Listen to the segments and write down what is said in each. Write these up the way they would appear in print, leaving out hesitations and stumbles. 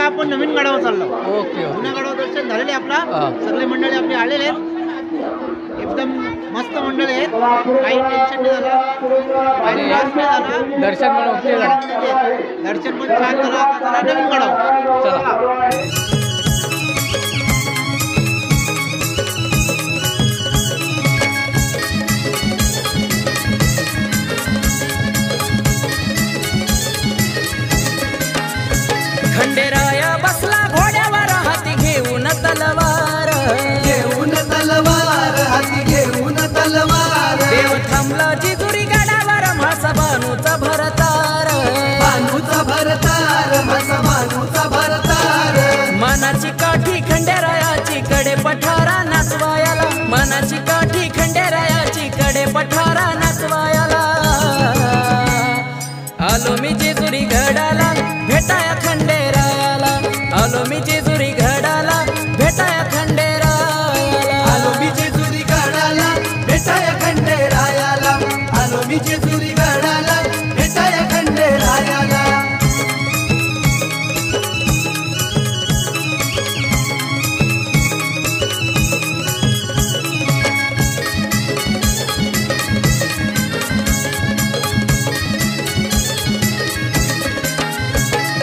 आपण नवीन गडावर चाललो. ओके जुन्या गडावर दर्शन झालेले आपला. सगळे मंडळी आपले आलेले आहेत. एकदम मस्त मंडळी आहेत. काही टेन्शन नाही झालं, काही त्रास नाही झाला. दर्शन पण ओके झालं. दर्शन पण छान झालं. आता चला नवीन गडावर चला. खंडेराया बसला घोड्यावर हाती घेऊन तलवार, घेऊन तलवार, हाती घेऊन तलवार. देव थांबला जिजुरी गडावर म्हासा भानूचा भरतार, भानूचा भरतार, म्हासा भानूचा भरतार. मनाची काठी खंडेरायाची कडे पठारा नाचवायाला, मनाची काठी खंडेरायाची कडे पठारा नाचवायाला. आलो मी जेजुरी गडाला भेटाया खंडेरायाला, आलो मी जेजुरी गडाला भेटाया खंडेरायाला. आलो मी जेजुरी गडाला भेटाया खंडेरायाला, आलो मी जेजुरी गडाला भेटाया खंडेरायाला.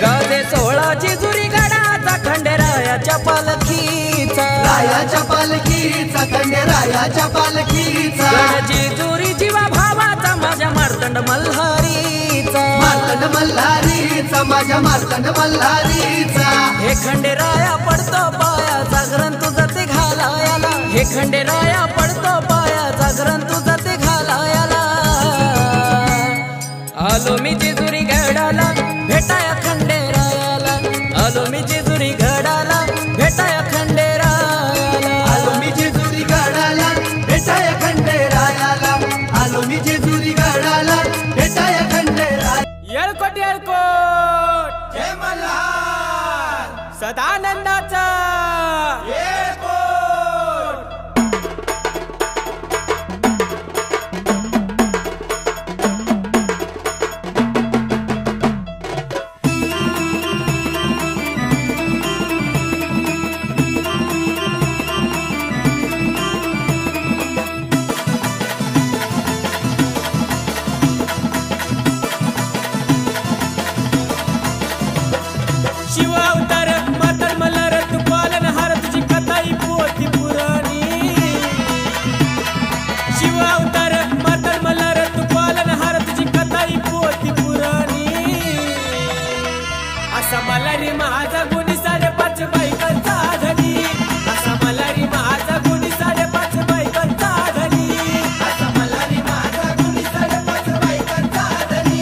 गाजे सोहळा जेजुरी गडाचा खंडेरायाच्या पालखीचा, रायाच्या पालखीचा, खंडेरायाच्या पालखीचा. जेजुरी जीवा भावाचा माझ्या मार्तंड मल्हारीचा, मार्तंड मल्हारीचा, माझ्या मार्तंड मल्हारीचा. हे खंडेराया पडतो पाया जागरण तुझं ते घालायाला, हे खंडेराया पडतो पाया जागरण तुझं ते घालायाला. आलो मी जेजुरी गडाला भेटाया खंडेरायाला, आलो मी जेजुरी गडाला भेटाया खंडेरायाला. आलो मी जेजुरी गडाला भेटाया खंडेरायाला, आलो मी जेजुरी गडाला भेटाया खंडेरायाला. येळकोट येळकोट जय मल्हार, सदानंदाचा येळकोट. शिव अवतार मातळ मल्हार तू पालन हार तुझी कथाई पोथी पुराणी. शिव अवतार मातळ मल्हार तू पालन हार तुझी कथाई पोथी पुराणी. असा मल्हारी माझा गुणी 5.5 बायकांचा धनी, असा मल्हारी माझा गुणी 5.5 बायकांचा धनी. असा मल्हारी माझा गुणी 5.5 बायकांचा धनी,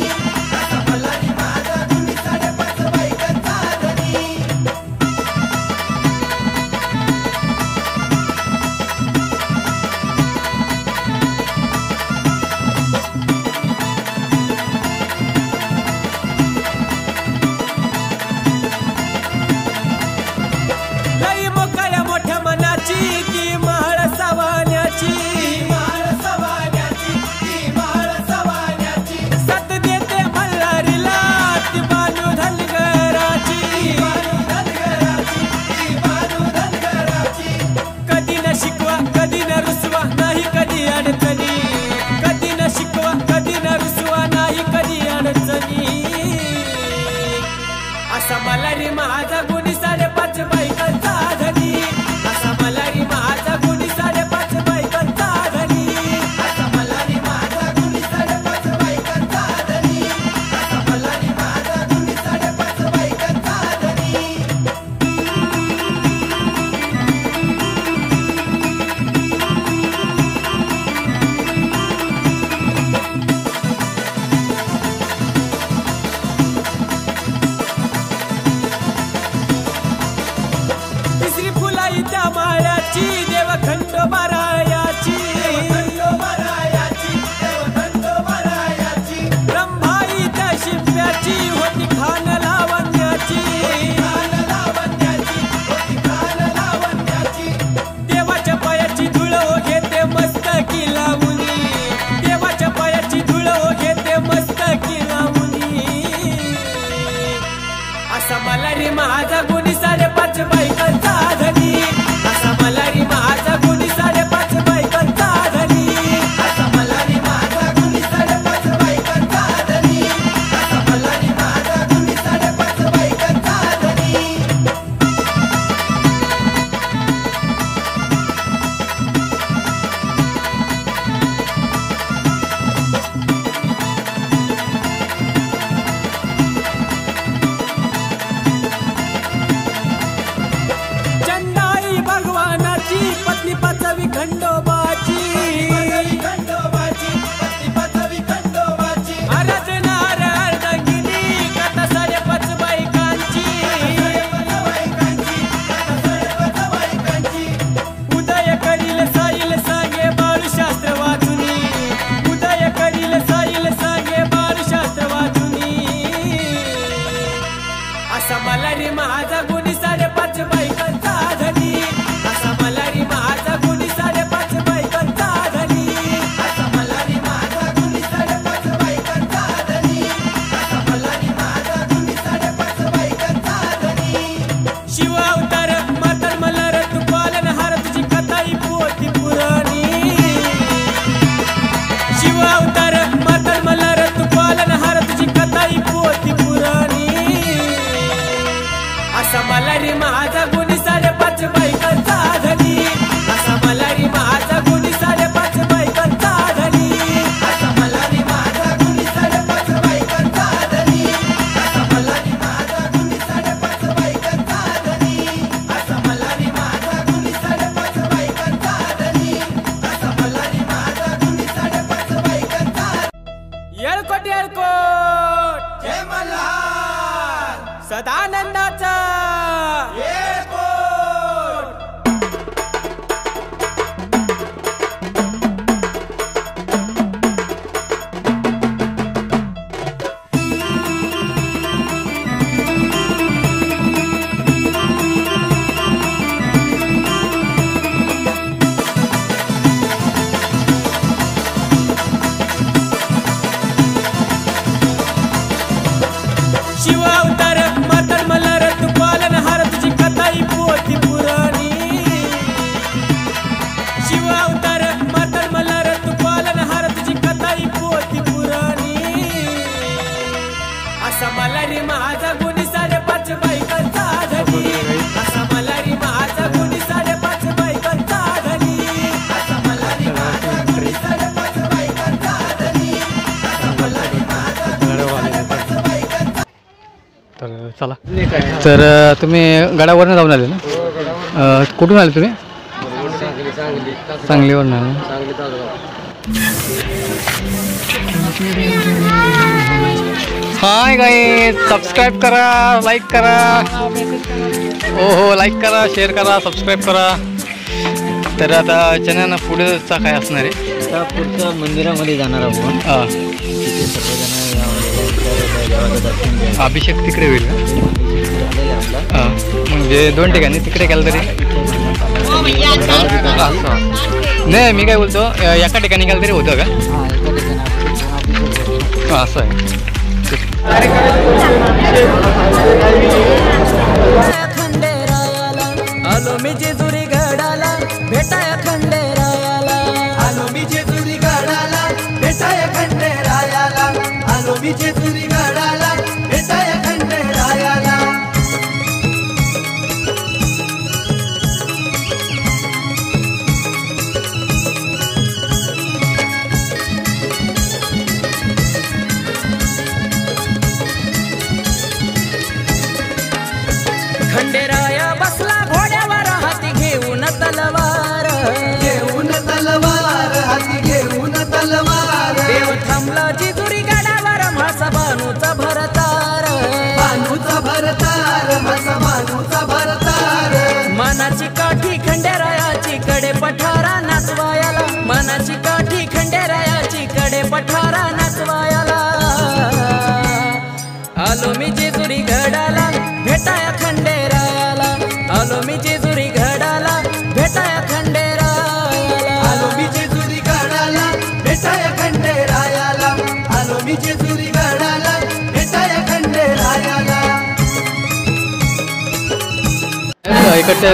असा मल्हारी माझा गुणी 5.5 बायकांचा धनी. असा मलारी माझा गुणी 5.5 बायकांचा धनी असा मलारी माझा गुणी 5.5 बायकांचा धनी असा मलारी माझा गुणी 5.5 बायकांचा धनी असा मलारी माझा गुणी 5.5 बायकांचा धनी तिसरी फुलाई त्या माळ्याची देव खंडोबारायाची रंभाई त्या शिप्याची होती खान लावण्याची देवाच्या पायाची धूळ घेते मस्तकी लावुनी देवाच्या पायाची धूळ घेते मस्तकी लावुनी असा मलारी माझा गुणी 5.5 बायकांचा धनी असा मलारी माझा गुणी 5.5 बायकांचा धनी असा मलारी माझा गुणी 5.5 बायकांचा धनी असा मलारी माझा गुणी 5.5 बायकांचा धनी चंदाई भगवानाची पत्नी 5वी खंडोबाची आराधनार अर्धांगिनी कथा 5.5 बायकांची उदय करील साईल सांगे बाळशास्त्र वाचुनी उदय करील साईल सांगे बाळशास्त्र वाचुनी असा मलारी माझा गुणी 5.5 बायकांचा धनी असा मलारी माझा गुणी 5.5 बायकांचा धनी असा मलारी माझा गुणी 5.5 बायकांचा धनी असा मलारी माझा गुणी 5.5 बायकांचा धनी शिव अवतार मातर मल्हार तू पालनहार तुझी कथा ही पोथी पुराणी शिव अवतार मातर मल्हार तू पालनहार तुझी कथा ही पोथी पुराणी असा मलारी माझा गुणी 5.5 बायकांचा धनी असा मलारी माझा गुणी 5.5 बायकांचा धनी असा मलारी माझा गुणी 5.5 बायकांचा धनी असा मलारी माझा गुणी 5.5 बायकांचा धनी असा मलारी माझा गुणी 5.5 बायकांचा धनी असा मलारी माझा गुणी 5.5 बायकांचा येळकोट येळकोट जय मल्हार सदानंदाचा शिव अवतार मातर मल्हार तू पालनहार तुझी कथा ही पोथी पुराणी शिव अवतार मातर मल्हार तू पालनहार तुझी कथा ही पोथी पुराणी असा मलारी माझा गुणी 5.5 बायकांचा धनी असा मलारी माझा गुणी 5.5 बायकांचा धनी असा मलारी माझा गुणी 5.5 बायकांचा धनी असा मलारी माझा गुणी 5.5 बायकांचा तर चला तर तुम्ही गडावरनं जाऊन आले ना कुठून आले तुम्ही सांगलीवरून आले हाय गाईज सबस्क्राईब करा लाईक करा हो लाईक करा शेअर करा सबस्क्राईब करा तर आता चॅनल पुढेचा काय असणार आहे आता पुढच्या मंदिरामध्ये जाणार आपण हां तिथे सर्वजण देवाचं दर्शन घ्या अभिषेक तिकडे होईल का आपला हां म्हणजे 2 ठिकाणी तिकडे केलं तरी नाही मी काय बोलतो एका ठिकाणी केलं तरी होतं का हां असं आहे आलो मी जेजुरी गडाला भेटाया खंडेरायाला आलो मी जेजुरी गडाला भेटाया खंडेरायाला आलो मी जेजुरी गडाला भेटाया खंडेरायाला जेजुरी गडाला भेटाया खंडेरायाला आलो मी जेजुरी गडाला भेटाया खंडेरायाला आलो मी जेजुरी गडाला भेटाया खंडेरायाला आलो मी जेजुरी गडाला भेटाया खंडेरायाला इकडच्या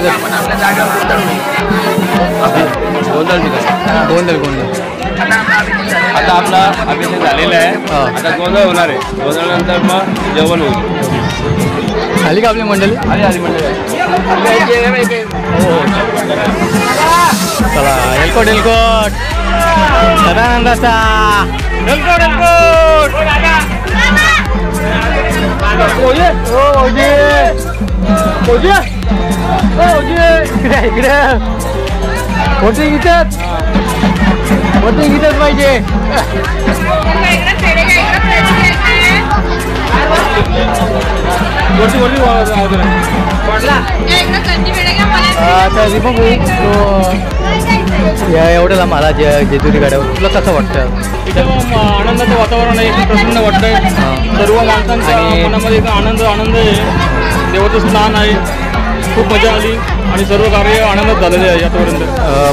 गोंधळ आता आपला अभिषेक झालेला आहे. आता गोंधळ होणार आहे. गोंधळानंतर मग जेवण होईल. आली का आपली मंडळी? आली मंडळी. चला एलकोट एलकोट सदानंदाचा एलकोट एलकोट इकडे वोटिंग इथंच पाहिजे. आता दीपक एवढ्याला मला जेजुरी गाड्यावर तुला कसं वाटतं? एकदम आनंदाचं वातावरण आहे. प्रसन्न वाटतंय. सर्व माणसांच्या मनामध्ये एक आनंद आहे. देवाचं स्नान आहे. खूप मजा आली आणि सर्व कार्य आनंदात झालेले आहे आतापर्यंत.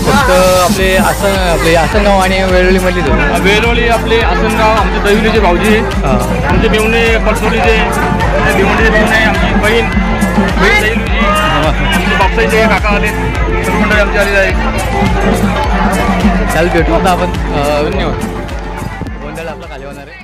फक्त आपले आसनगाव आणि वेळोळीमधली वेळोळी आपले आसनगाव आमचे दैवलीचे भाऊजी आमचे मेवणे पलसोलीचे भिवंडीचे मेवणे आमची बहीण दैवलीची आमचे बापसाईचे काका आले सर्व मंडळी आमची आलेली आहे. त्याला भेटू आता आपण धन्यवाद. गोंधळ आपला खाली होणार आहे.